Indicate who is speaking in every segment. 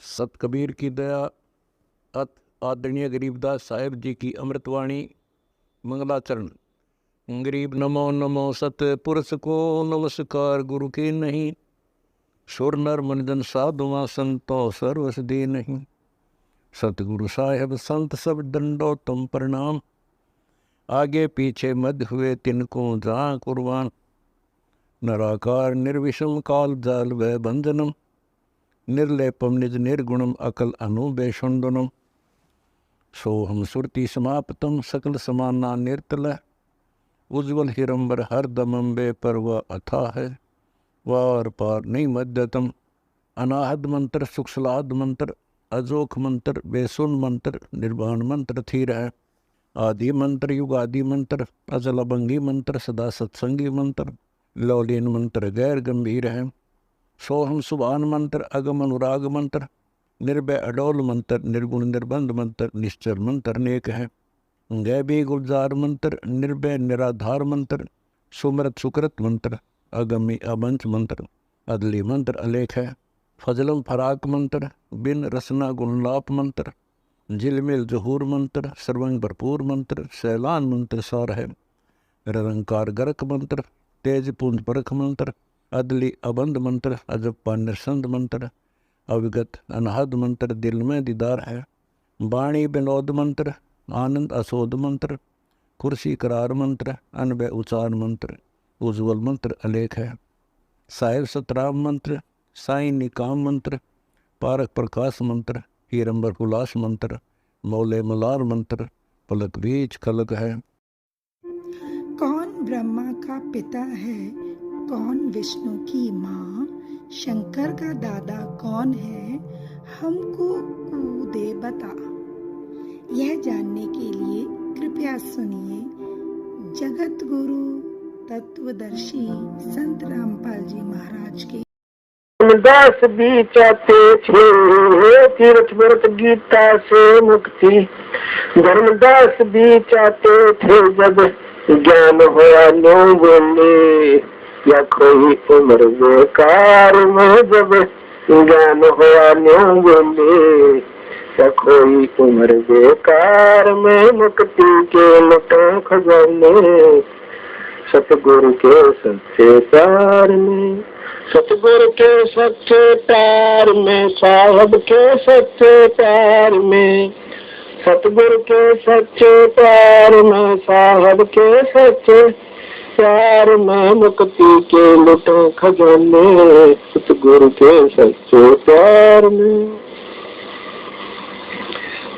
Speaker 1: सत कबीर की दया अत आदरणीय गरीबदास साहेब जी की अमृतवाणी मंगलाचरण। गरीब नमो नमो सत पुरुष को नमस्कार गुरु के नहीं, सुर नर मनजन साधुआ संतो सर्वस दे नहीं। सतगुरु साहेब संत सब दंडो तुम प्रणाम, आगे पीछे मध्य हुए तिनको जहाँ कुर्बान। नराकार निर्विषम काल जाल व बंधनम, निर्लेपम निज निर्गुणम अकल अनुबेषुंडनम। सोहम सुरति समाप्तम सकल समाना निर्तल, उज्ज्वल हिरंबर हर दमंबे पर वह अथा है। वार पार नहीं मध्यतम, अनाहद मंत्र सुखसलाद मंत्र, अजोख मंत्र बेसुन मंत्र, निर्वाण मंत्र थीर है। आदि मंत्र युगादि मंत्र, अजल अभंगी मंत्र, सदा सत्संगी मंत्र, लौलीन मंत्र गैर गंभीर है। सोहम सुभान मंत्र, अगम अनुराग मंत्र, निर्भय अडोल मंत्र, निर्गुण निर्बंध मंत्र, निश्चर मंत्र अनेक है। गैबी गुलजार मंत्र, निर्भय निराधार मंत्र, सुमरत सुकृत मंत्र, अगमी अबंच मंत्र, अदली मंत्र अलेख है। फजलम फराक मंत्र, बिन रसना गुणलाप मंत्र, झिलमिल जहूर मंत्र, सर्वंग भरपूर मंत्र, सैलान मंत्र सार है। निरंकार गरक मंत्र, तेज पुंज परख मंत्र, अदली अबंध मंत्र, अजप्पा निरसंद मंत्र, अविगत अनहद मंत्र, दिल में दीदार है। वाणी विनोद मंत्र, आनंद असोद मंत्र, कुर्सी करार मंत्र, अनबय उचार मंत्र, उज्ज्वल मंत्र अलेख है। साहिब सतराम मंत्र, साई निकाम मंत्र, पारक प्रकाश मंत्र, हीरंबर हुलास मंत्र, मौले मलार मंत्र, पलक बीज खलक है।
Speaker 2: कौन ब्रह्मा का पिता है, कौन विष्णु की माँ, शंकर का दादा कौन है, हमको दे बता। यह जानने के लिए कृपया सुनिए जगत गुरु तत्वदर्शी संत रामपाल जी महाराज के।
Speaker 3: दास भी चाहते थे तीर्थ व्रत गीता से मुक्ति, धर्मदास भी चाहते थे जब ज्ञान होया नो बोले। या कोई उम्र बेकार में जब ज्ञान होया नो बोले, या कोई उम्र बेकार में मुक्ति के लुटे खजाने। सतगुरु के सच्चे प्यार में, सतगुरु के सच्चे प्यार में, साहब के सच्चे प्यार में, सतगुरु के सच्चे प्यार में, साहब के सच्चे प्यार में मुक्ति के लुटे खजाने। सतगुरु के सच्चे प्यार में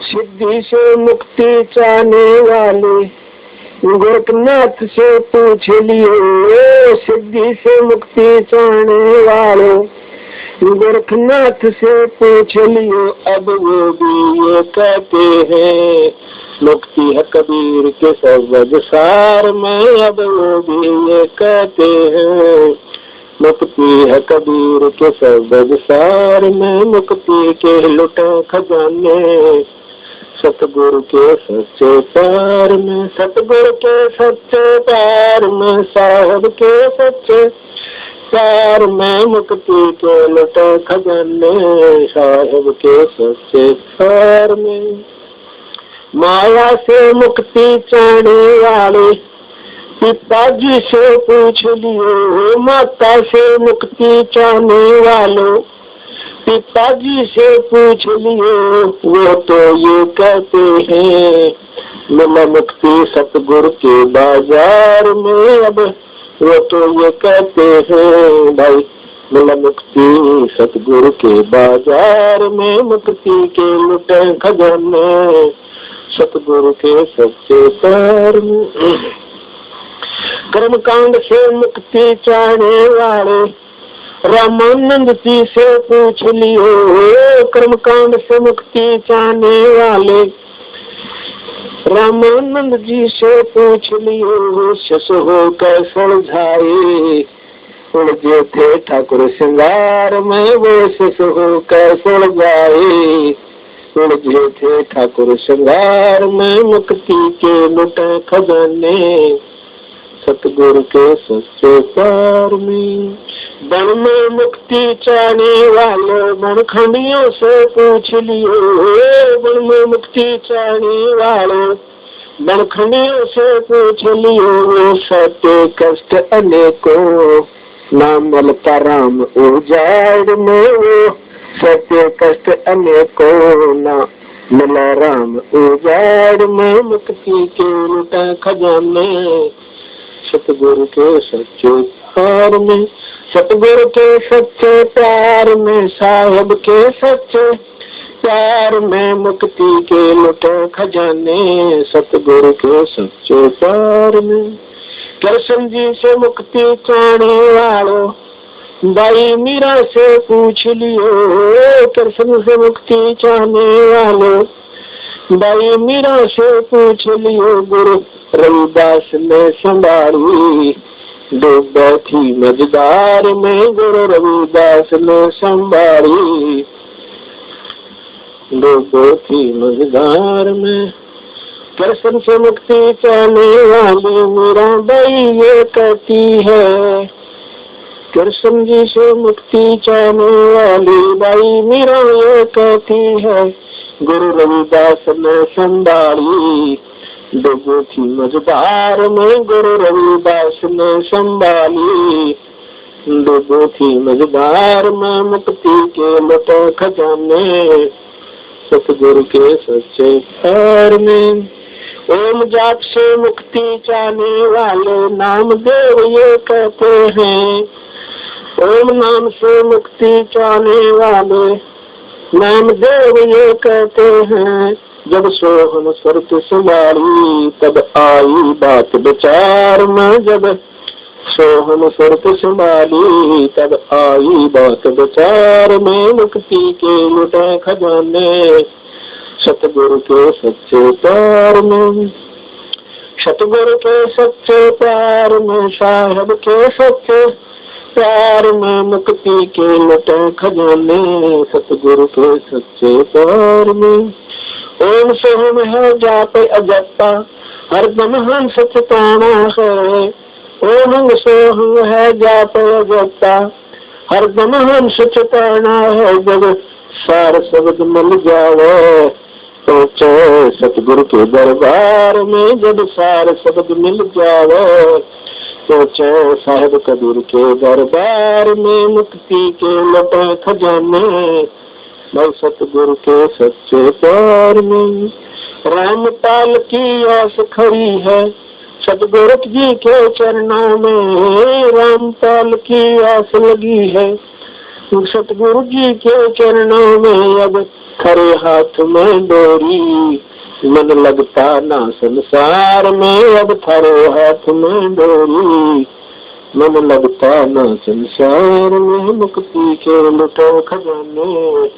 Speaker 3: सिद्धि से मुक्ति चाहने वाले गोरखनाथ से पूछ लियो। सिद्धि से मुक्ति चाहने वाले गोरखनाथ से पूछ लियो। अब वो भी ये कहते हैं मुक्ति है कबीर के शब्द सार में। अब वो भी ये कहते हैं मुक्ति है कबीर के शब्द सार में, मुक्ति के लुटे खजाने। सतगुरु के सच्चे प्यार में, सतगुरु के सच्चे प्यार में, साहब के सच्चे प्यार में मुक्ति के लुटे खजाने। साहब के सच्चे प्यार में माया से मुक्ति चाहने वाले पिताजी से पूछ लियो। माता से मुक्ति चाहने वालों पिताजी से पूछ लियो। वो तो ये कहते हैं मिला मुक्ति सतगुरु के बाजार में। अब वो तो ये कहते हैं भाई मिला मुक्ति सतगुरु के बाजार में, मुक्ति के लुटे खजाने। सतगुरु के सच्चे प्यार में कर्मकांड से मुक्ति चाहने वाले रामानंद जी से पूछ लियो। कर्मकांड से मुक्ति चाहने वाले रामानंद जी से पूछ लियो। शस हो कर सुलझाए उलझे थे ठाकुर श्रृंगार में। वो शस हो कर सुलझाए उलझे थे ठाकुर श्रृंगार में, मुक्ति के लुटे खजाने। सतगुरु के सच्चे प्यार में। बन में मुक्ति चाहने वालों बनखंडियों से पूछ लियो, बन में मुक्ति चाहने वालों बनखंडियों से पूछ लियो। सत्य कष्ट अनेकों नाम मिलता राम उजाड़ में, वो सत्य कष्ट अनेकों नाम मिला राम उजाड़ में। मुक्ति के लुटा खजाने सतगुरु के सच्चे प्यार में, सतगुरु के सच्चे प्यार में, साहब के सच्चे प्यार में। मुक्ति के लुटे खजाने सतगुरु के सच्चे प्यार में। कृष्ण जी से मुक्ति चाहने वालों भाई मीरा से पूछ लियो, कृष्ण से मुक्ति चाहने वालों भाई मीरा से पूछ लियो। गुरु रविदास ने संभाली डूबी थी मझधार में, गुरु रविदास ने संभाली डूबी थी मझधार में। कृष्ण से मुक्ति चाहने वाली मीरा बाई ये कहती है, कृष्ण जी से मुक्ति चाहने वाली बाई मीरा ये कहती है। गुरु रविदास ने संभाली डूबी थी मझधार में, गुरु रविदास ने संभाली डूबी थी मझधार में। मुक्ति के लुटे खजाने सतगुरु के सच्चे प्यार में। ओम जाप से मुक्ति चाहने वाले नामदेव ये कहते हैं, ओम नाम से मुक्ति चाहने वाले नामदेव ये कहते हैं। जब सोहम सुरत संभाली तब आई बात विचार में, जब सोहम सुरत संभाली तब आई बात विचार में। मुक्ति के लुटे खजाने सतगुरु के सच्चे प्यार में, सतगुरु के सच्चे प्यार में, साहब के सच्चे प्यार में। मुक्ति के लुटे खजाने सतगुरु के सच्चे प्यार में। ओम सोहम है जाप अजपा हरदम हम सचताना है, ओम सोहम है जाप अजपा हरदम हम सचताना है। जब सार शब्द मिल जावे पहुंचे सतगुरु के दरबार में, जब सार शब्द मिल जावे पहुंचे साहिब कबीर के दरबार में। मुक्ति के लुटे खजाने मैं सतगुरु के सच्चे प्यार में। रामपाल की आस खड़ी है सतगुरु जी के चरणों में, रामपाल की आस लगी है सतगुरु जी के चरणों में। अब खरे हाथ में डोरी मन लगता ना संसार में, अब खरे हाथ में डोरी मन लगता ना संसार में। मुक्ति के लुटे खजाने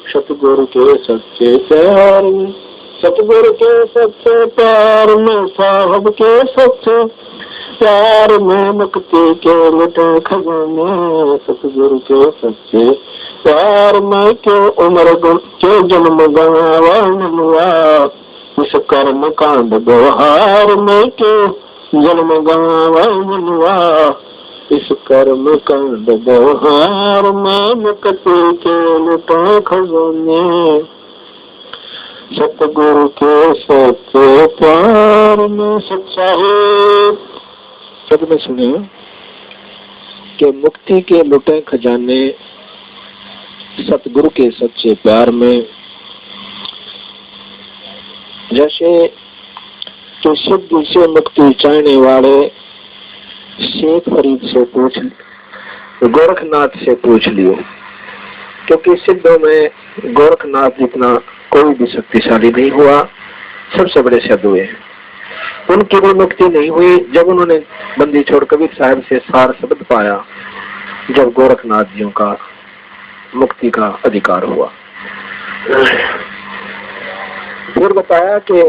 Speaker 3: सतगुरु के सच्चे प्यार में, सतगुरु के सच्चे प्यार में, साहब के सच्चे प्यार में। मुक्ति के लुटे खजाने सतगुरु के सच्चे प्यार में। क्यों उम्र क्यों जन्म गवावा मनुआ इस कर्म कांड व्यवहार में, क्यों जन्म गवावा मनुआ इस कर्म कांड व्यवहार में। मुक्ति के लुटे खजाने सतगुरु के सच्चे प्यार में। सच्चाई सब में सुने कि मुक्ति के लुटे खजाने सतगुरु के सच्चे प्यार में। जैसे तो सिद्ध से मुक्ति चाहने वाले शेख फरीद से पूछ, गोरखनाथ से पूछ लियो, क्योंकि सिद्धों में गोरखनाथ जितना कोई भी शक्तिशाली नहीं हुआ, सबसे बड़े सिद्ध हुए। उनकी भी मुक्ति नहीं हुई जब उन्होंने बंदी छोड़ कबीर साहब से सार शब्द पाया, जब गोरखनाथ जी का मुक्ति का अधिकार हुआ। फिर बताया कि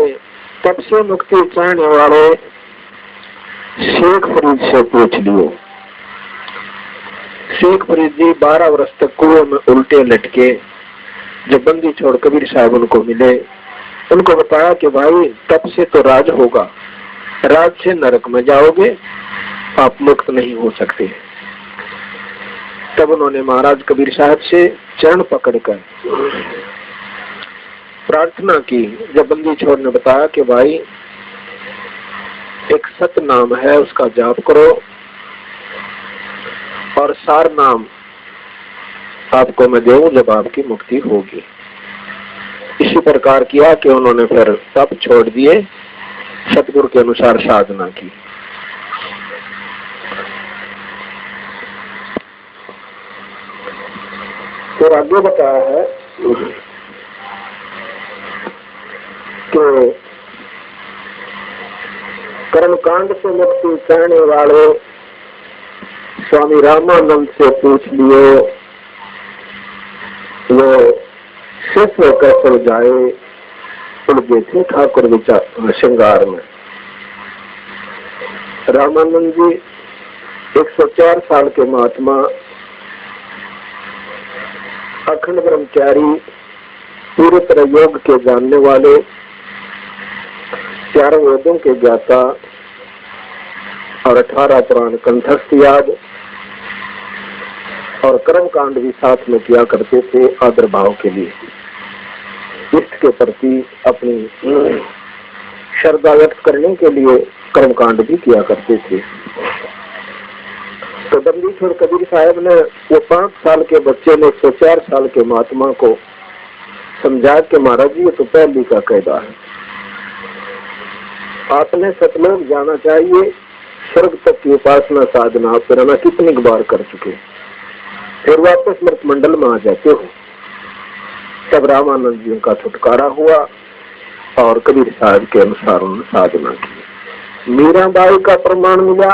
Speaker 3: तब से मुक्ति चाहने वाले शेख फरीद से पूछ लियो। शेख फरीद जी 12 वर्ष तक कुएं में उल्टे लटके, जब बंदी छोड़ कबीर साहब उनको मिले, उनको बताया कि भाई तब से तो राज होगा, राज से नरक में जाओगे,
Speaker 4: आप मुक्त नहीं हो सकते। तब उन्होंने महाराज कबीर साहब से चरण पकड़कर प्रार्थना की। जब बंदी छोर ने बताया कि भाई एक सत नाम है, उसका जाप करो और सार नाम आपको मैं दूं जब आपकी मुक्ति होगी। इसी प्रकार किया कि उन्होंने फिर तप छोड़ दिए, सतगुरु के अनुसार साधना की। तो आगे बताया है कि कर्मकांड से मुक्ति चाहने वाले स्वामी रामानंद से पूछ लिए, वो सिर्फ कैसे जाए उड़ गए थे ठाकुर विचार श्रृंगार में। रामानंद जी 104 साल के महात्मा, अखंड ब्रह्मचारी, पूरी तरह योग के जानने वाले, चारों वेदों के ज्ञाता और 18 पुराण कंठस्थ याद और कर्म कांड भी साथ में किया करते थे आदर भाव के लिए। इष्ट के प्रति अपनी श्रद्धा व्यक्त करने के लिए कर्म कांड भी किया करते थे। तो बंदीश्वर कबीर साहब ने वो 5 साल के बच्चे ने 104 साल के महात्मा को समझा कि महाराज जी ये तो पहली का कायदा है, आपने सतलोक जाना चाहिए, स्वर्ग तक की उपासना साधना आप कराना कितनी बार कर चुके, फिर वापस मृत मंडल में आ जाते हो। तब रामानंद जी का छुटकारा हुआ और कबीर साहब के अनुसार उन्होंने साधना की। मीराबाई का प्रमाण मिला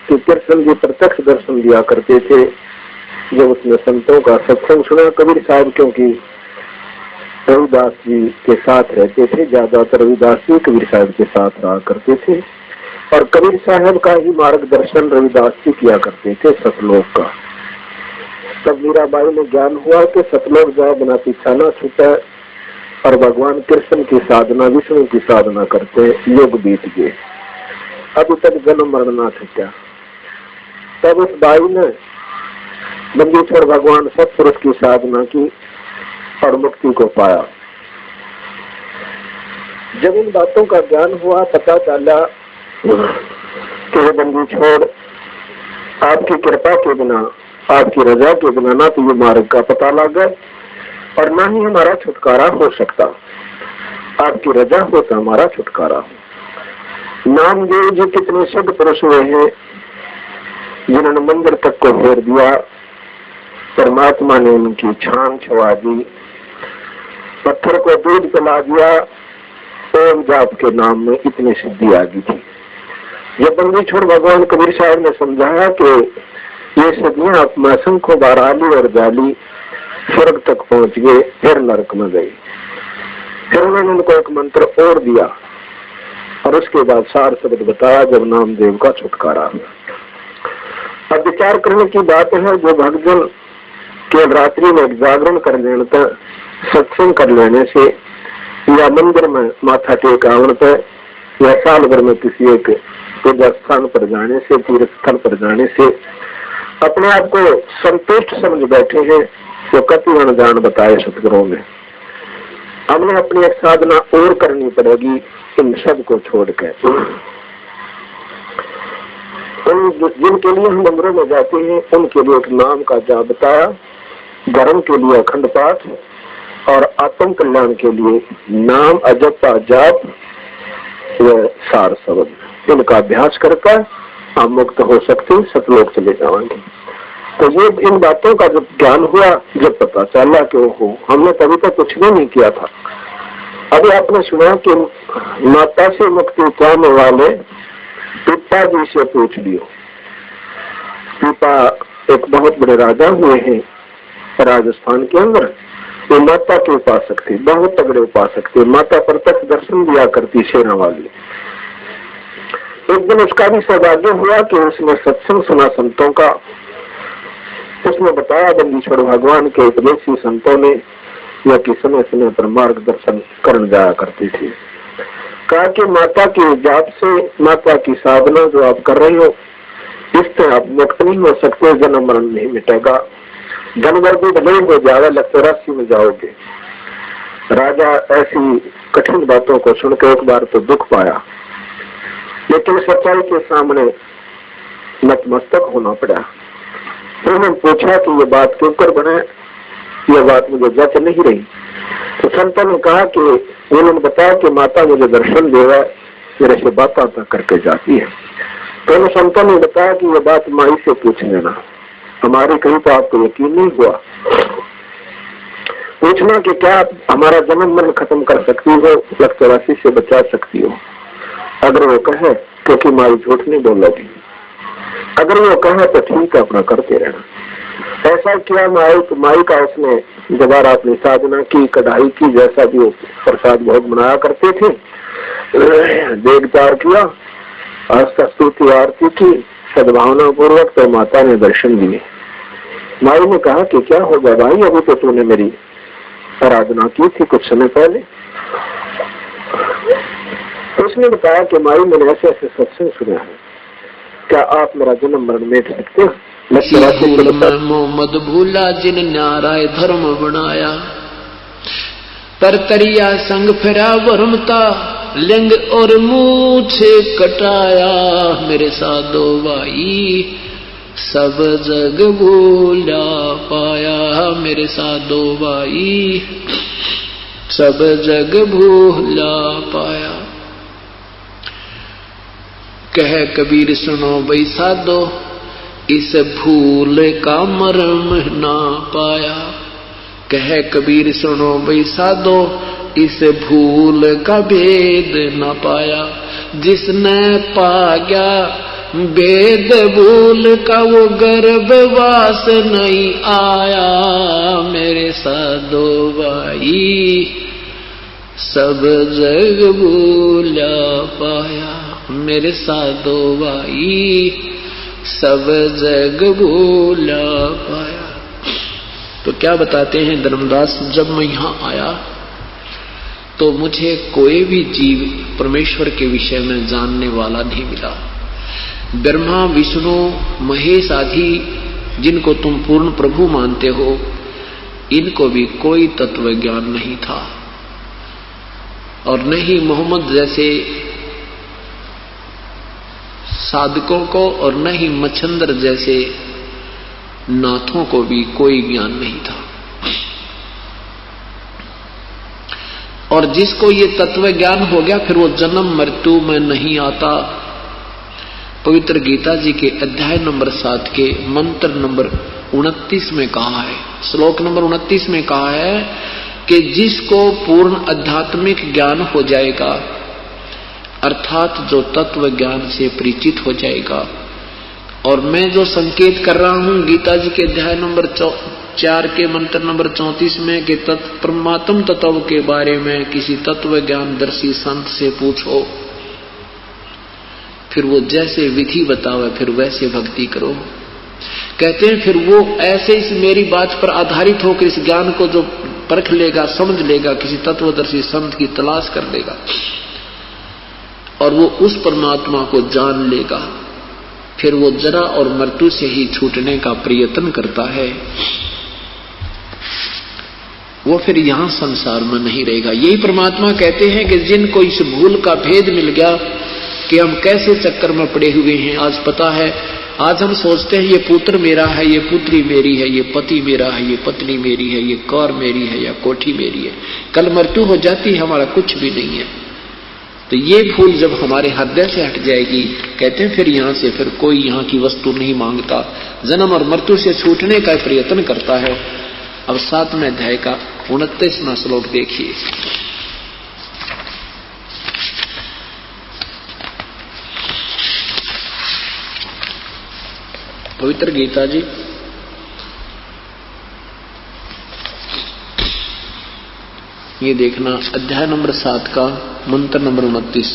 Speaker 4: कि कृष्ण जी प्रत्यक्ष दर्शन दिया करते थे। जब उसने संतों का सत्संग सुना कबीर साहब, क्योंकि रविदास जी के साथ रहते थे, ज्यादातर रविदास जी कबीर साहब के साथ रहा करते थे और कबीर साहब का ही मार्गदर्शन रविदास जी किया करते थे सतलोक का। तब मीराबाई ने ज्ञान हुआ कि सतलोक जाए बिना पीछा न छूटे और भगवान कृष्ण की साधना, विष्णु की साधना करते युग बीत गए, अभी तक जन्म मरण ना छूटा। तब उस बाई ने बंदीश्वर भगवान सतपुरुष की साधना की और मुक्ति को पाया। जब इन बातों का ज्ञान हुआ, पता चला कि वो बंदीश्वर आपकी कृपा के बिना, आपकी रजा के बिना ना तो ये मार्ग का पता लगा और ना ही हमारा छुटकारा हो सकता। आपकी रजा हो तो हमारा छुटकारा हो। नामदेव जी कितने शुद्ध पुरुष हुए हैं जिन्होंने मंदिर तक को फेर दिया, परमात्मा ने उनकी छान छुआ दी, पत्थर को दूध पिला दिया, ओम जाप के नाम में इतनी सिद्धि आ गई थी। जब बंदीछोड़ भगवान कबीर साहब ने समझाया कि ये सिद्धियां आप असंख्य बार आली और जाली स्वर्ग तक पहुंच गए, फिर नरक में गए। फिर उन्होंने उनको एक मंत्र और दिया और उसके बाद सार शब्द बताया जब नामदेव का छुटकारा हुआ। अब विचार करने की बात है, जो भक्तजन के रात्रि में जागरण कर लेने तक, सत्संग कर लेने से या मंदिर में माथा टेक आवन पर या साल भर में किसी एक पूजा स्थान पर जाने से, तीर्थ स्थल पर जाने से अपने आप को संतुष्ट समझ बैठे हैं, तो कति अनजान बताए सतगुरुओं में। हमने अपनी एक साधना और करनी पड़ेगी इन सब को छोड़कर। जिनके लिए हम मंदिरों में जाते हैं उनके लिए एक नाम का जाप बताया, धर्म के लिए अखंड पाठ और आत्म कल्याण के लिए नाम अजपा जाप व सार शब्द, इनका अभ्यास करके हम मुक्त हो सकते, सतलोक चले जाएंगे। तो ये इन बातों का जब ज्ञान हुआ, जब पता चला कि ओहो हमने कभी तक कुछ भी नहीं किया था। अभी आपने सुना कि माता से मुक्ति पाने वाले पिता जी से पूछ लियो। पिता एक बहुत बड़े राजा हुए हैं राजस्थान के अंदर, वो माता के उपासक थे, बहुत तगड़े उपासक थे। माता प्रत्यक्ष दर्शन दिया करती शेरा वाली। एक दिन उसका भी सौभाग्य हुआ कि उसने सत्संग सुना संतों का। उसने बताया बंदीश्वर भगवान के उपदेशी संतों ने या कि समय समय पर मार्गदर्शन करने जाया करते थे। कहा कि माता की जाप से, माता की साधना जो आप कर रहे हो, इससे आप मुक्त नहीं हो सकते, जन्म मरण नहीं मिटेगा। जानवर भी भले हो जाएगा, लगता 84 में जाओगे। राजा ऐसी कठिन बातों को सुनकर एक बार तो दुख पाया, लेकिन सच्चाई के सामने नतमस्तक होना पड़ा। फिर उन्होंने पूछा कि ये बात क्यों कर बने, ये बात मुझे जच नहीं रही। तो संतों ने कहा कि उन्होंने बताया कि माता मुझे दर्शन देगा, मेरे से बात करके जाती है। तो उन संतों ने बताया कि ये बात माई से पूछ लेना, हमारी कहीं तो आपको यकीन नहीं हुआ। पूछना कि क्या आप हमारा जन्म मरण खत्म कर सकती हो, लख 84 से बचा सकती हो। अगर वो कहे, क्योंकि माई झूठ नहीं बोलोगी, अगर वो कहे तो ठीक है, अपना करते रहना। ऐसा किया माई, तो माई का उसने दोबारा अपनी साधना की, कढ़ाई की, जैसा भी वो प्रसाद भोग बनाया करते थे, देख चार किया, आस्था स्तुति आरती की सद्भावना पूर्वक, तो माता ने दर्शन दिए। माई ने कहा कि क्या हो गया भाई, अभी तो तूने मेरी आराधना की थी कुछ समय पहले। उसने बताया कि माई मैंने ऐसे ऐसे सत्संग सुना है, क्या आप मेरा जन्म मरण मेट सकते हो?
Speaker 5: मोहम्मद भूला जिन न्याराय धर्म बनाया, पर तरिया संग फिरा वर्मता, लिंग और मूछे कटाया। मेरे साधो भाई सब जग भूला पाया, मेरे साधो भाई सब जग भूला पाया। कह कबीर सुनो भाई साधो, इस भूल का मर्म ना पाया। कह कबीर सुनो भाई साधो, इस भूल का भेद ना पाया। जिसने पा गया भेद भूल का, वो गर्भवास नहीं आया। मेरे साधो भाई सब जग भूला पाया, मेरे साधो भाई सब जग भूला पाया। तो क्या बताते हैं धर्मदास, जब मैं यहाँ आया तो मुझे कोई भी जीव परमेश्वर के विषय में जानने वाला नहीं मिला। ब्रह्मा विष्णु महेश आदि जिनको तुम पूर्ण प्रभु मानते हो, इनको भी कोई तत्व ज्ञान नहीं था, और न ही मोहम्मद जैसे साधकों को, और न ही मच्छंदर जैसे नाथों को भी कोई ज्ञान नहीं था। और जिसको ये तत्व ज्ञान हो गया, फिर वो जन्म मृत्यु में नहीं आता। पवित्र गीता जी के अध्याय नंबर 7 के मंत्र नंबर 29 में कहा है, श्लोक नंबर 29 में कहा है कि जिसको पूर्ण आध्यात्मिक ज्ञान हो जाएगा, अर्थात जो तत्व ज्ञान से परिचित हो जाएगा। और मैं जो संकेत कर रहा हूं गीता जी के अध्याय नंबर 4 के मंत्र नंबर 34 में कि परमात्म तत्व के बारे में किसी तत्व ज्ञान दर्शी संत से पूछो, फिर वो जैसे विधि बतावे फिर वैसे भक्ति करो। कहते हैं फिर वो ऐसे इस मेरी बात पर आधारित होकर इस ज्ञान को जो परख लेगा, समझ लेगा, किसी तत्वदर्शी संत की तलाश कर लेगा और वो उस परमात्मा को जान लेगा, फिर वो जरा और मृत्यु से ही छूटने का प्रयत्न करता है। वो फिर यहां संसार में नहीं रहेगा। यही परमात्मा कहते हैं कि जिनको इस भूल का भेद मिल गया कि हम कैसे चक्कर में पड़े हुए हैं। आज पता है, आज हम सोचते हैं ये पुत्र मेरा है, ये पुत्री मेरी है, ये पति मेरा है, ये पत्नी मेरी है, ये कार मेरी है या कोठी मेरी है। कल मृत्यु हो जाती है, हमारा कुछ भी नहीं है। तो ये भूल जब हमारे हृदय से हट जाएगी, कहते हैं फिर यहां से फिर कोई यहाँ की वस्तु नहीं मांगता, जन्म और मृत्यु से छूटने का प्रयत्न करता है। अब 7वें अध्याय का 29वां श्लोक देखिए। पवित्र गीता जी ये देखना, अध्याय नंबर 7 का मंत्र नंबर 29।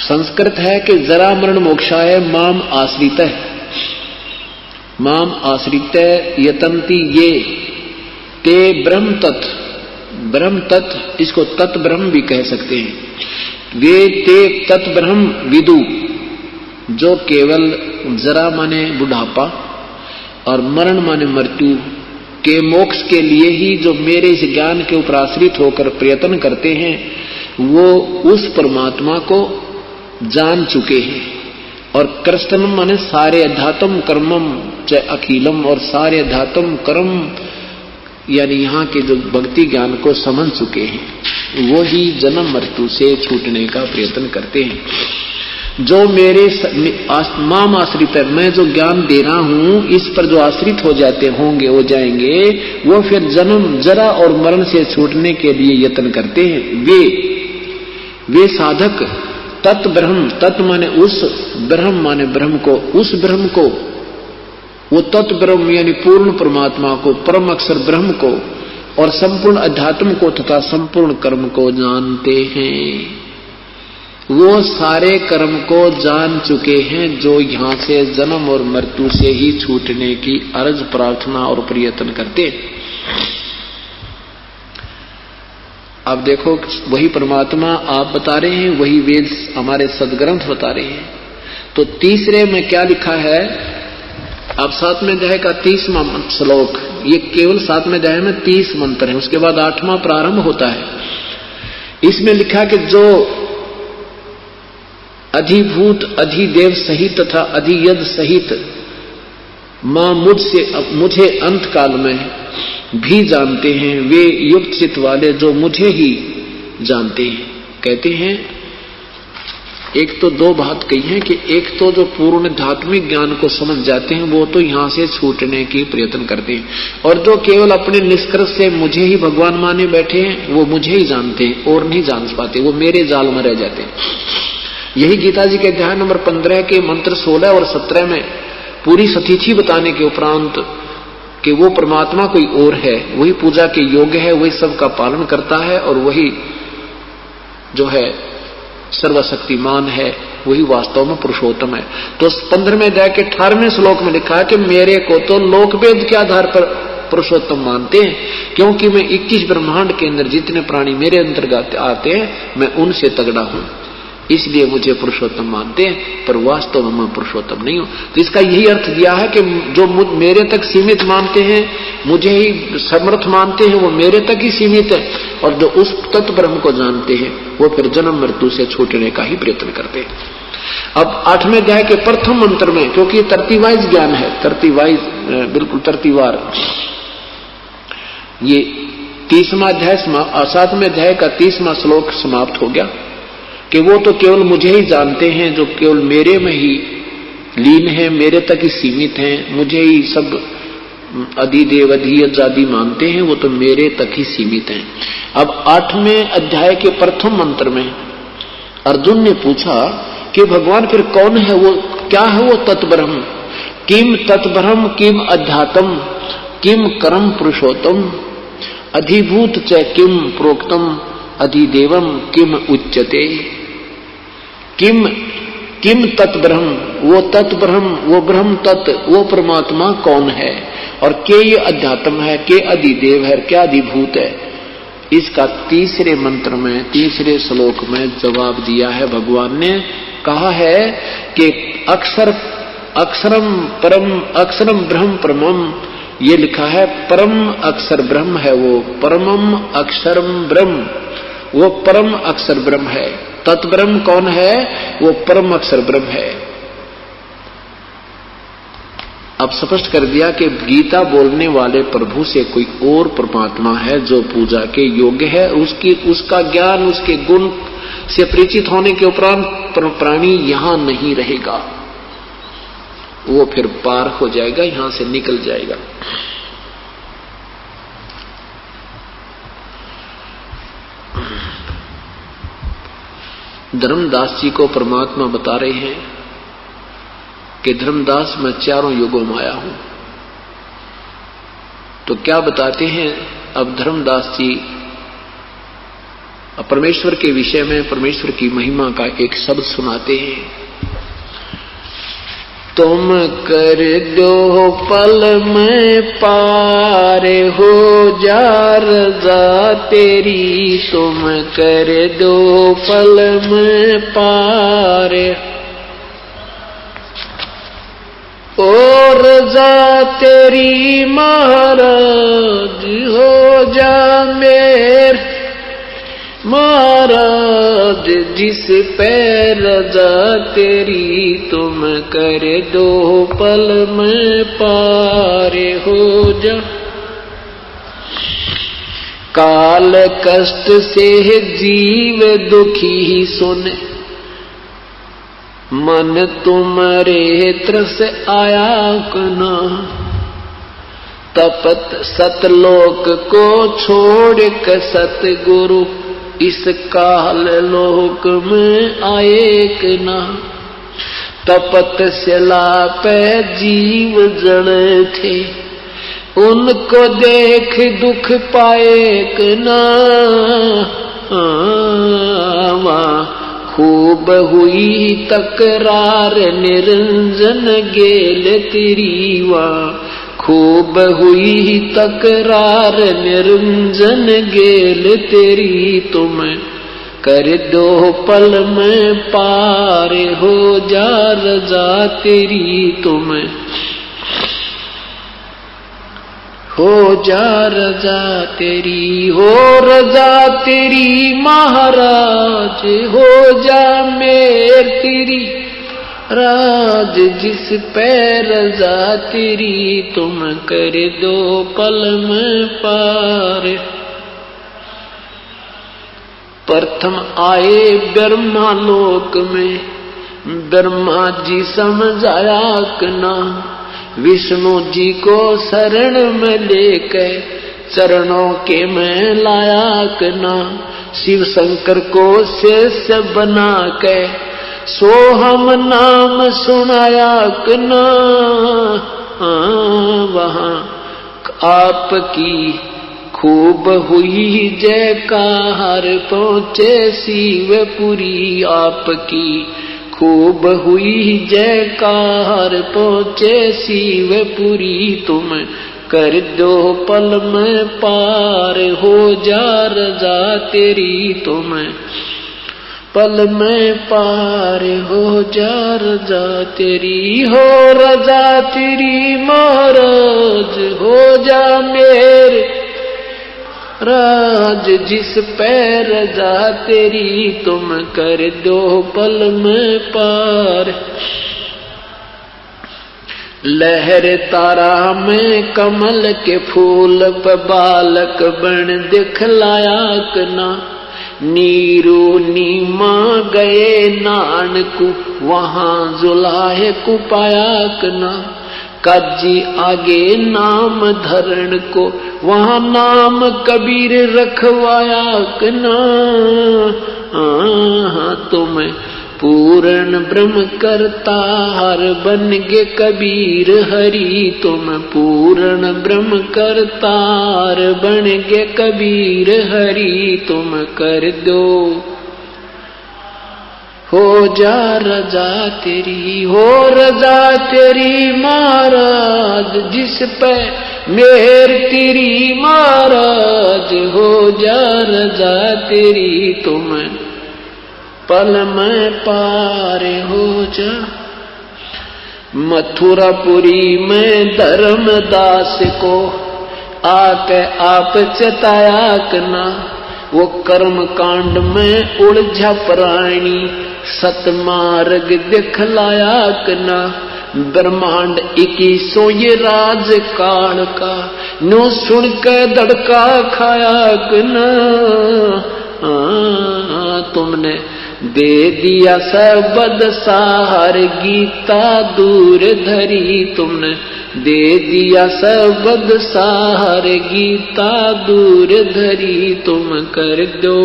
Speaker 5: संस्कृत है कि जरा मरण मोक्षाय माम आश्रितः, माम आश्रितः यतन्ति ये ते ब्रह्म तत्, ब्रह्म तत् इसको तत् ब्रह्म भी कह सकते हैं। वे ते तत् ब्रह्म विदु जो केवल जरा माने बुढ़ापा और मरण माने मृत्यु के मोक्ष के लिए ही जो मेरे इस ज्ञान के ऊपर आश्रित होकर प्रयत्न करते हैं, वो उस परमात्मा को जान चुके हैं। और कृष्णम माने सारे अध्यात्म कर्मम च अखिलम, और सारे अध्यात्म कर्म यानी यहाँ के जो भक्ति ज्ञान को समझ चुके हैं, वो ही जन्म मृत्यु से छूटने का प्रयत्न करते हैं। जो मेरे माम आश्रित है, मैं जो ज्ञान दे रहा हूं, इस पर जो आश्रित हो जाते होंगे वो जाएंगे, वो फिर जन्म जरा और मरण से छूटने के लिए यत्न करते हैं। वे साधक तत् ब्रह्म, तत् माने उस, ब्रह्म माने ब्रह्म को, उस ब्रह्म को, वो तत् ब्रह्म यानी पूर्ण परमात्मा को, परम अक्षर ब्रह्म को और संपूर्ण अध्यात्म को तथा संपूर्ण कर्म को जानते हैं। वो सारे कर्म को जान चुके हैं जो यहां से जन्म और मृत्यु से ही छूटने की अर्ज प्रार्थना और प्रयत्न करते। अब देखो, वही परमात्मा आप बता रहे हैं, वही वेद हमारे सदग्रंथ बता रहे हैं। तो तीसरे में क्या लिखा है? अब 7वें अध्याय का 30वां श्लोक, ये केवल 7वें अध्याय में 30 मंत्र है, उसके बाद 8वां प्रारंभ होता है। इसमें लिखा कि जो अधिभूत अधिदेव सहित तथा अधियद सहित मां मुझे अंत काल में भी जानते हैं, वे युक्त चित्त वाले जो मुझे ही जानते हैं। कहते हैं एक तो दो बात कही है कि एक तो जो पूर्ण आध्यात्मिक ज्ञान को समझ जाते हैं वो तो यहां से छूटने की प्रयत्न करते हैं, और जो केवल अपने निष्कर्ष से मुझे ही भगवान माने बैठे हैं वो मुझे ही जानते हैं और नहीं जान पाते, वो मेरे जाल में रह जाते हैं। यही गीता जी के अध्याय नंबर 15 के मंत्र 16 और 17 में पूरी सतीथि बताने के उपरांत कि वो परमात्मा कोई और है, वही पूजा के योग्य है, वही सबका पालन करता है और वही जो है सर्वशक्तिमान है, वही वास्तव में पुरुषोत्तम है। तो 15वें अध्याय के 18वें श्लोक में लिखा है कि मेरे को तो लोकवेद के आधार पर पुरुषोत्तम मानते हैं, क्योंकि मैं 21 ब्रह्मांड के अंदर जितने प्राणी मेरे अंतर्गत आते हैं मैं उनसे तगड़ा हूं, इसलिए मुझे पुरुषोत्तम मानते हैं, पर वास्तव में मैं पुरुषोत्तम नहीं हूं। तो इसका यही अर्थ दिया है कि जो मेरे तक सीमित मानते हैं, मुझे ही समर्थ मानते हैं, वो मेरे तक ही सीमित है, और जो उस तत्व ब्रह्म को जानते हैं वो फिर जन्म मृत्यु से छूटने का ही प्रयत्न करते हैं। अब 8वें अध्याय के प्रथम मंत्र में, क्योंकि तरतीवाइज ज्ञान है, तरतीवाइज बिल्कुल तरतीवार, ये 30वां अध्याय 7वें अध्याय का 30वां श्लोक समाप्त हो गया कि वो तो केवल मुझे ही जानते हैं, जो केवल मेरे में ही लीन है, मेरे तक ही सीमित हैं, मुझे ही सब अधिदेव अधियज आदि मानते हैं, वो तो मेरे तक ही सीमित हैं। अब 8वें अध्याय के प्रथम मंत्र में अर्जुन ने पूछा कि भगवान फिर कौन है, वो क्या है वो तत्ब्रह्म? किम तत्ब्रह्म किम अध्यात्म किम कर्म पुरुषोत्तम अधिभूत च किम प्रोक्तम अधिदेवम किम उच्यते। किम तत्ब्रह्म, वो तत्ब्रह्म, वो ब्रह्म तत्व, वो परमात्मा कौन है, और के ये अध्यात्म है, के अधिदेव है, क्या अधिभूत है। इसका तीसरे मंत्र में, तीसरे श्लोक में जवाब दिया है। भगवान ने कहा है कि अक्षरम परम अक्षरम ब्रह्म परमम, ये लिखा है परम अक्षर ब्रह्म है, वो परमम अक्षरम ब्रह्म, वो परम अक्षर ब्रह्म है। तत्ब्रह्म कौन है? वो परम अक्षर ब्रह्म है। अब स्पष्ट कर दिया कि गीता बोलने वाले प्रभु से कोई और परमात्मा है जो पूजा के योग्य है, उसका ज्ञान, उसके गुण से परिचित होने के उपरांत प्राणी यहां नहीं रहेगा, वो फिर पार हो जाएगा, यहां से निकल जाएगा। धर्मदास जी को परमात्मा बता रहे हैं कि धर्मदास मैं चारों युगों में आया हूं। तो क्या बताते हैं अब धर्मदास जी परमेश्वर के विषय में, परमेश्वर की महिमा का एक शब्द सुनाते हैं। तुम कर दो पल में पार हो जा रज़ा तेरी, तुम कर दो पल में पार। और रजा तेरी महाराज हो जा मेर महाराज, जिस पे रजा तेरी तुम कर दो पल में पार हो जा। काल कष्ट से जीव दुखी सुने, मन तुम्हारे त्रस आया कना। तपत सतलोक को छोड़ के सतगुरु इस काल लोक में आए कना। तपत शिला पे जीव जड़े थे, उनको देख दुख पाए कना। खूब हुई तकरार निरंजन गेल तेरी वा। खूब हुई तकरार निरंजन गेल तेरी तुम कर दो पल में पार हो जा रजा तेरी तुम हो जा रजा तेरी। हो रजा तेरी महाराज हो जा मेर तेरी राज, जिस पे रजा तेरी तुम कर दो पल में पार। प्रथम आए ब्रह्मा लोक में, ब्रह्मा जी समझाया कना। विष्णु जी को शरण में लेकर चरणों के में लाया कना। शिव शंकर को शिष्य बना के सोहम नाम सुनाया कना। वहां आपकी खूब हुई जयकार पहुंचे शिवपुरी। आपकी खूब हुई जयकार पहुंचे शिवपुरी तुम कर दो पल में पार हो जा रजा तेरी तुम पल में पार हो जा रजा तेरी। हो रजा तेरी महाराज हो जा मेरे राज, जिस पे रजा तेरी तुम कर दो पल में पार। लहर तारा में कमल के फूल पर बालक बन दिखलाया कना। नीरू नीमा गए नानकू वहां जुलाहे को पाया कना। काजी आगे नाम धरण को वहां नाम कबीर रखवाया कना। तुम पूर्ण ब्रह्म करतार बन गे कबीर हरि। तुम पूर्ण ब्रह्म करतार बन गे कबीर हरि। तुम कर दो हो जा रजा तेरी। हो रजा तेरी महाराज, जिस पे मेहर तेरी महाराज हो जा रजा तेरी तुम पल में पार हो जा। मथुरापुरी में धर्मदास को आके आप चताया कना। वो कर्म कांड में उलझा प्राणी सतमार्ग दिखलाया कना। ब्रह्मांड 21 ये राज काल का नो सुन के धड़का खाया कना। तुमने दे दिया सबद सार गीता दूर धरी। तुमने दे दिया सबद सार गीता दूर धरी। तुम कर दो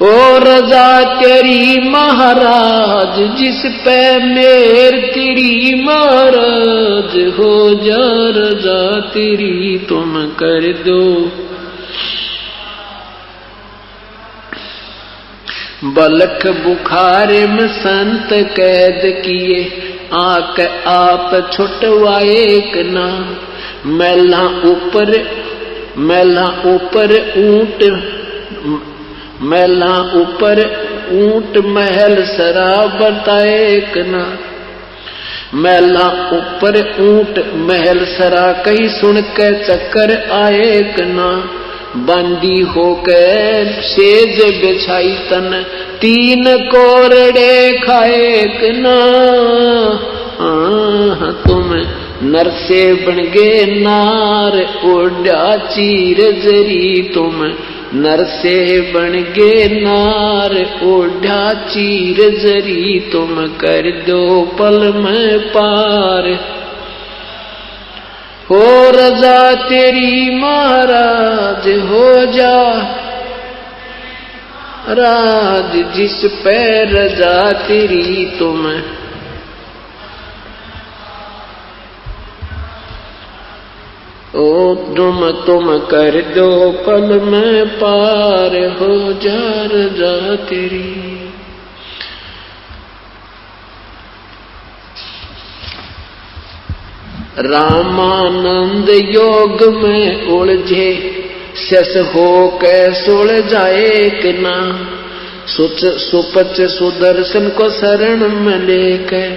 Speaker 5: ओ रजा तेरी महाराज, जिस पे मेर तेरी महाराज हो जा रजा तेरी तुम कर दो। बलख बुखारे में संत कैद किए आके आप छुटवाए कना। मैला ऊपर ऊंट मैला ऊपर ऊंट महल सरा बताए कना। महला ऊपर ऊंट महल सरा कही सुन के चक्कर आए कना। बांदी होकर सेज बिछाई तन तीन कोरड़े खाए कना। तुम नर से बन गे नार ओढ़ा चीर जरी। तुम नर से बन गे नार ओढ़ा चीर जरी। तुम कर दो पल में पार हो रजा तेरी महाराज हो जा राज जिस पे रजा तेरी। तुम ओ तुम कर दो पल में पार हो जा रजा तेरी। रामानंद योग में उलझे शस हो कै सुलझाए कि ना। सुपच सुदर्शन को शरण में लेकर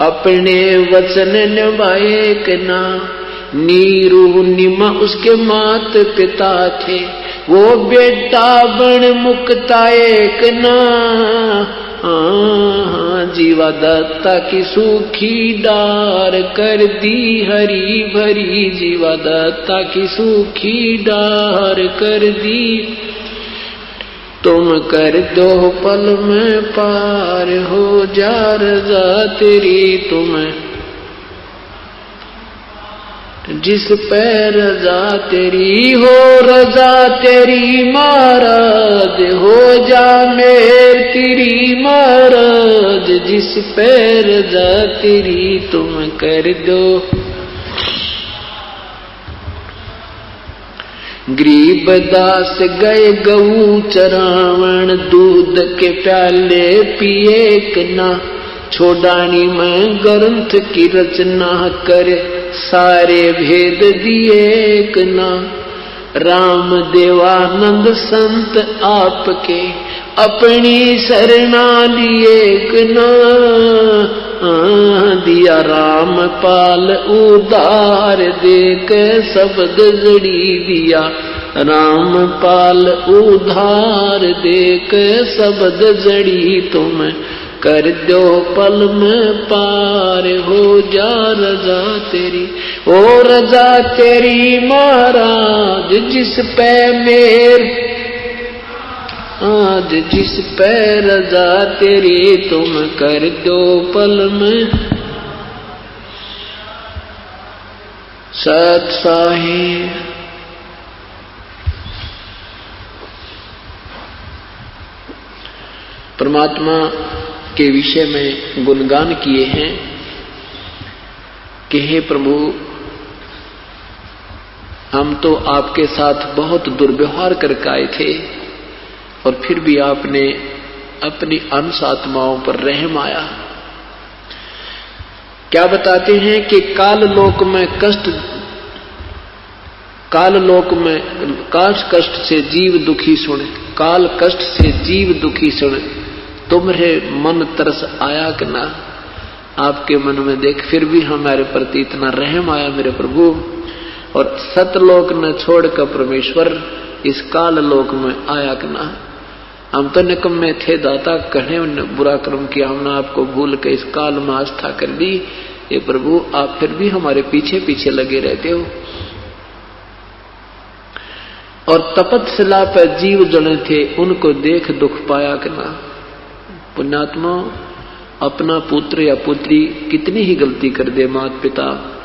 Speaker 5: अपने वचन निभाए कि ना। नीरू निमा उसके मात पिता थे वो बेटा बन मुक्ताए कि ना। जीवा दत्ता की सूखी डार कर दी हरी भरी। जीवा दत्ता की सूखी डार कर दी। तुम कर दो पल में पार हो जा रजा तेरी। तुम जिस पे रजा तेरी हो रजा तेरी महाराज हो जा मेर तेरी महाराज। जिस पे रजा तेरी तुम कर दो। गरीब दास गए गऊ चरावण दूध के प्याले पिए कना। छोड़ानी में ग्रंथ की रचना करे सारे भेद दिए कना। राम देवानंद संत आपके अपनी शरणा लिए कना। दिया राम पाल उदार देख शब्द जड़ी दिया। राम पाल उधार देख शब्द जड़ी। तुम कर दो पल में पार हो जा रजा तेरी। ओ रजा तेरी महाराज जिस पे मेर आज जिस पे रजा तेरी। तुम कर दो पल में सत साहिब। परमात्मा के विषय में गुणगान किए हैं कि हे प्रभु हम तो आपके साथ बहुत दुर्व्यवहार करके आए थे और फिर भी आपने अपनी अंश आत्माओं पर रहम आया। क्या बताते हैं कि काल लोक में कष्ट से जीव दुखी सुने। काल कष्ट से जीव दुखी सुने। तुम्हारे मन तरस आया कि ना। आपके मन में देख फिर भी हमारे प्रति इतना रहम आया मेरे प्रभु। और सतलोक न छोड़कर परमेश्वर इस काल लोक में आया कि ना। हम तो निकम्मे थे दाता कहे बुरा कर्म किया हमने आपको भूल के इस काल में आस्था कर दी। ये प्रभु आप फिर भी हमारे पीछे पीछे लगे रहते हो। और तपस्या पर जीव जने थे उनको देख दुख पाया कि ना। पुण्यात्मा अपना पुत्र या पुत्री कितनी ही गलती कर दे माता पिता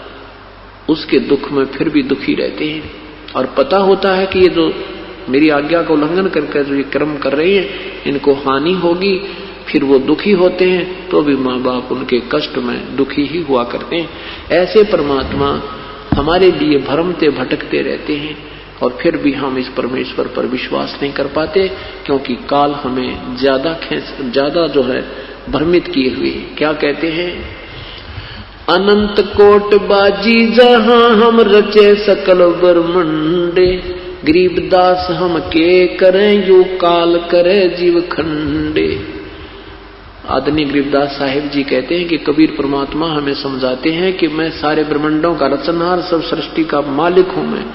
Speaker 5: उसके दुख में फिर भी दुखी रहते हैं। और पता होता है कि ये जो मेरी आज्ञा का उल्लंघन करके जो ये कर्म कर रहे हैं इनको हानि होगी। फिर वो दुखी होते हैं तो भी माँ बाप उनके कष्ट में दुखी ही हुआ करते हैं। ऐसे परमात्मा हमारे लिए भ्रमते भटकते रहते हैं और फिर भी हम इस परमेश्वर पर विश्वास नहीं कर पाते क्योंकि काल हमें ज्यादा जो है भ्रमित किए हुए। क्या कहते हैं? अनंत कोट बाजी जहां हम रचे सकल ब्रह्मंडे गरीबदास हम के करें यू काल करे जीव खंडे। आदरणीय गरीबदास साहिब जी कहते हैं कि कबीर परमात्मा हमें समझाते हैं कि मैं सारे ब्रह्मांडों का रचनहार, सब सृष्टि का मालिक हूं मैं,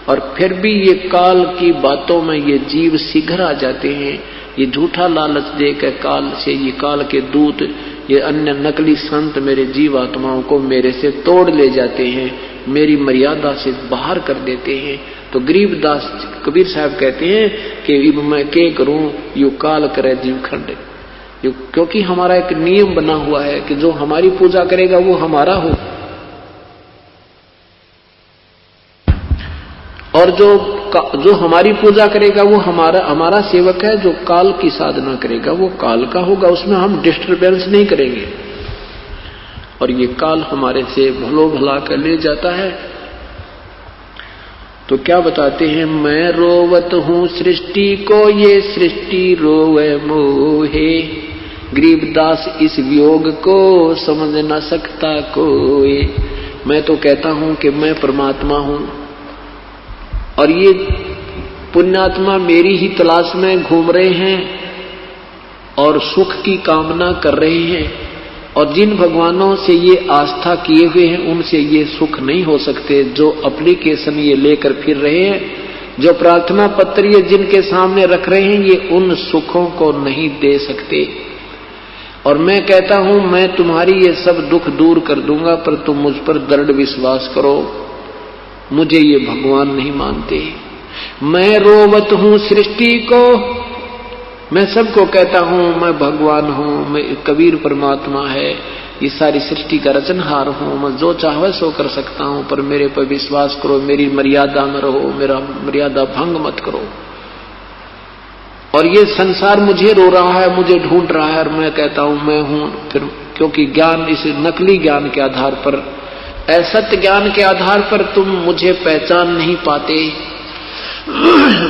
Speaker 5: और फिर भी ये काल की बातों में ये जीव शीघ्र आ जाते हैं। ये झूठा लालच देकर काल से, ये काल के दूत, ये अन्य नकली संत मेरे जीव आत्माओं को मेरे से तोड़ ले जाते हैं, मेरी मर्यादा से बाहर कर देते हैं। तो गरीबदास कबीर साहब कहते हैं कि इब मैं के करूं यू काल करे जीव खंडे, क्योंकि हमारा एक नियम बना हुआ है कि जो हमारी पूजा करेगा वो हमारा हो, और जो हमारी पूजा करेगा वो हमारा सेवक है। जो काल की साधना करेगा वो काल का होगा, उसमें हम डिस्टर्बेंस नहीं करेंगे। और ये काल हमारे से भलो भला कर ले जाता है। तो क्या बताते हैं, मैं रोवत हूं सृष्टि को, ये सृष्टि रोवे मोहे। गरीबदास इस वियोग को समझ न सकता कोई। मैं तो कहता हूं कि मैं परमात्मा हूं, और ये पुण्यात्मा मेरी ही तलाश में घूम रहे हैं और सुख की कामना कर रहे हैं, और जिन भगवानों से ये आस्था किए हुए हैं उनसे ये सुख नहीं हो सकते। जो एप्लीकेशन ये लेकर फिर रहे हैं, जो प्रार्थना पत्र ये जिनके सामने रख रहे हैं, ये उन सुखों को नहीं दे सकते। और मैं कहता हूं मैं तुम्हारी ये सब दुख दूर कर दूंगा, पर तुम मुझ पर दृढ़ विश्वास करो। मुझे ये भगवान नहीं मानते। मैं रोवत हूं सृष्टि को, मैं सबको कहता हूं मैं भगवान हूं, मैं कबीर परमात्मा है, ये सारी सृष्टि का रचनहार हूं, मैं जो चाहे सो कर सकता हूं, पर मेरे पर विश्वास करो, मेरी मर्यादा में रहो, मेरा मर्यादा भंग मत करो। और ये संसार मुझे रो रहा है, मुझे ढूंढ रहा है, और मैं कहता हूं मैं हूं। फिर क्योंकि ज्ञान, इस नकली ज्ञान के आधार पर, असत्य ज्ञान के आधार पर तुम मुझे पहचान नहीं पाते।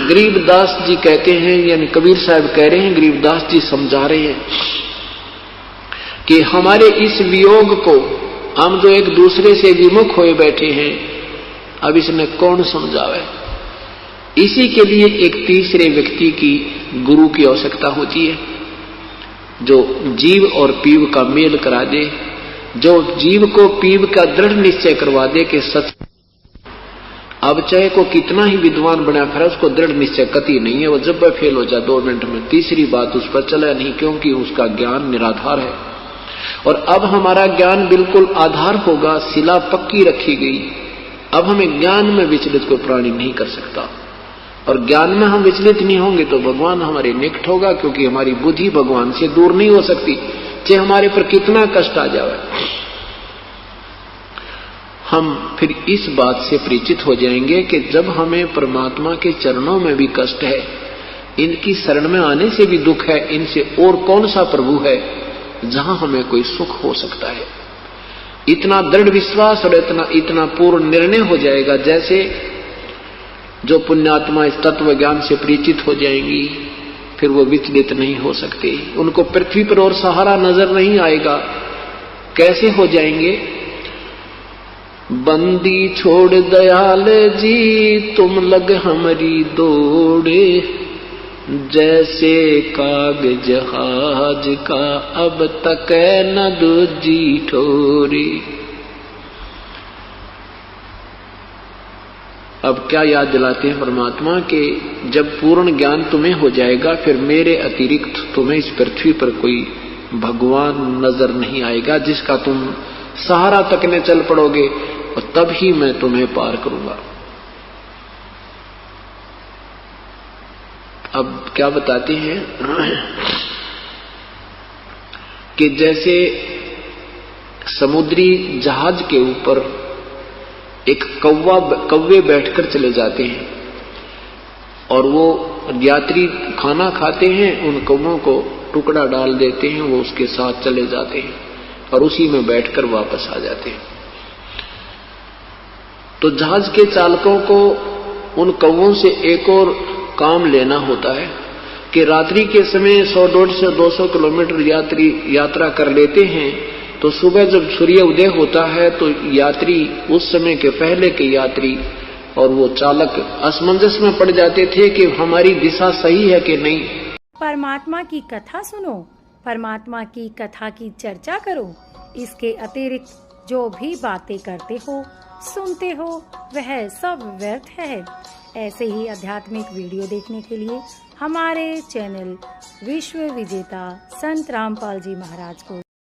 Speaker 5: गरीबदास जी कहते हैं, यानी कबीर साहब कह रहे हैं, गरीबदास जी समझा रहे हैं कि हमारे इस वियोग को, हम जो एक दूसरे से विमुख होए बैठे हैं, अब इसने कौन समझावे। इसी के लिए एक तीसरे व्यक्ति की, गुरु की आवश्यकता होती है, जो जीव और पीव का मेल करा दे, जो जीव को पीव का दृढ़ निश्चय करवा दे कि सच। अब चाहे को कितना ही विद्वान बना फिर उसको दृढ़ निश्चय कति नहीं है, वो जब वह फेल हो जाए 2 मिनट में, तीसरी बात उस पर चला नहीं, क्योंकि उसका ज्ञान निराधार है। और अब हमारा ज्ञान बिल्कुल आधार होगा, शिला पक्की रखी गई। अब हमें ज्ञान में विचलित कोई प्राणी नहीं कर सकता, और ज्ञान में हम विचलित नहीं होंगे तो भगवान हमारे निकट होगा, क्योंकि हमारी बुद्धि भगवान से दूर नहीं हो सकती, चाहे हमारे पर कितना कष्ट आ जाए। हम फिर इस बात से परिचित हो जाएंगे कि जब हमें परमात्मा के चरणों में भी कष्ट है, इनकी शरण में आने से भी दुख है, इनसे और कौन सा प्रभु है जहां हमें कोई सुख हो सकता है। इतना दृढ़ विश्वास और इतना पूर्ण निर्णय हो जाएगा, जैसे जो पुण्यात्मा इस तत्व ज्ञान से परिचित हो जाएंगी, फिर वो विचलित नहीं हो सकते। उनको पृथ्वी पर और सहारा नजर नहीं आएगा। कैसे हो जाएंगे? बंदी छोड़ दयाल जी तुम लग हमारी दौड़े, जैसे काग जहाज का अब तक न दूजी ठोरी। अब क्या याद दिलाते हैं परमात्मा के, जब पूर्ण ज्ञान तुम्हें हो जाएगा, फिर मेरे अतिरिक्त तुम्हें इस पृथ्वी पर कोई भगवान नजर नहीं आएगा जिसका तुम सहारा तकने चल पड़ोगे, और तब ही मैं तुम्हें पार करूंगा। अब क्या बताते हैं कि जैसे समुद्री जहाज के ऊपर एक कौवे बैठकर चले जाते हैं, और वो यात्री खाना खाते हैं, उन कौवों को टुकड़ा डाल देते हैं, वो उसके साथ चले जाते हैं और उसी में बैठकर वापस आ जाते हैं। तो जहाज के चालकों को उन कौवों से एक और काम लेना होता है कि रात्रि के समय 100-150-200 किलोमीटर यात्रा कर लेते हैं, तो सुबह जब सूर्य उदय होता है तो यात्री, उस समय के पहले के यात्री और वो चालक असमंजस में पड़ जाते थे कि हमारी दिशा सही है कि नहीं।
Speaker 6: परमात्मा की कथा सुनो, परमात्मा की कथा की चर्चा करो। इसके अतिरिक्त जो भी बातें करते हो, सुनते हो, वह सब व्यर्थ है। ऐसे ही आध्यात्मिक वीडियो देखने के लिए हमारे चैनल विश्व विजेता संत रामपाल जी महाराज को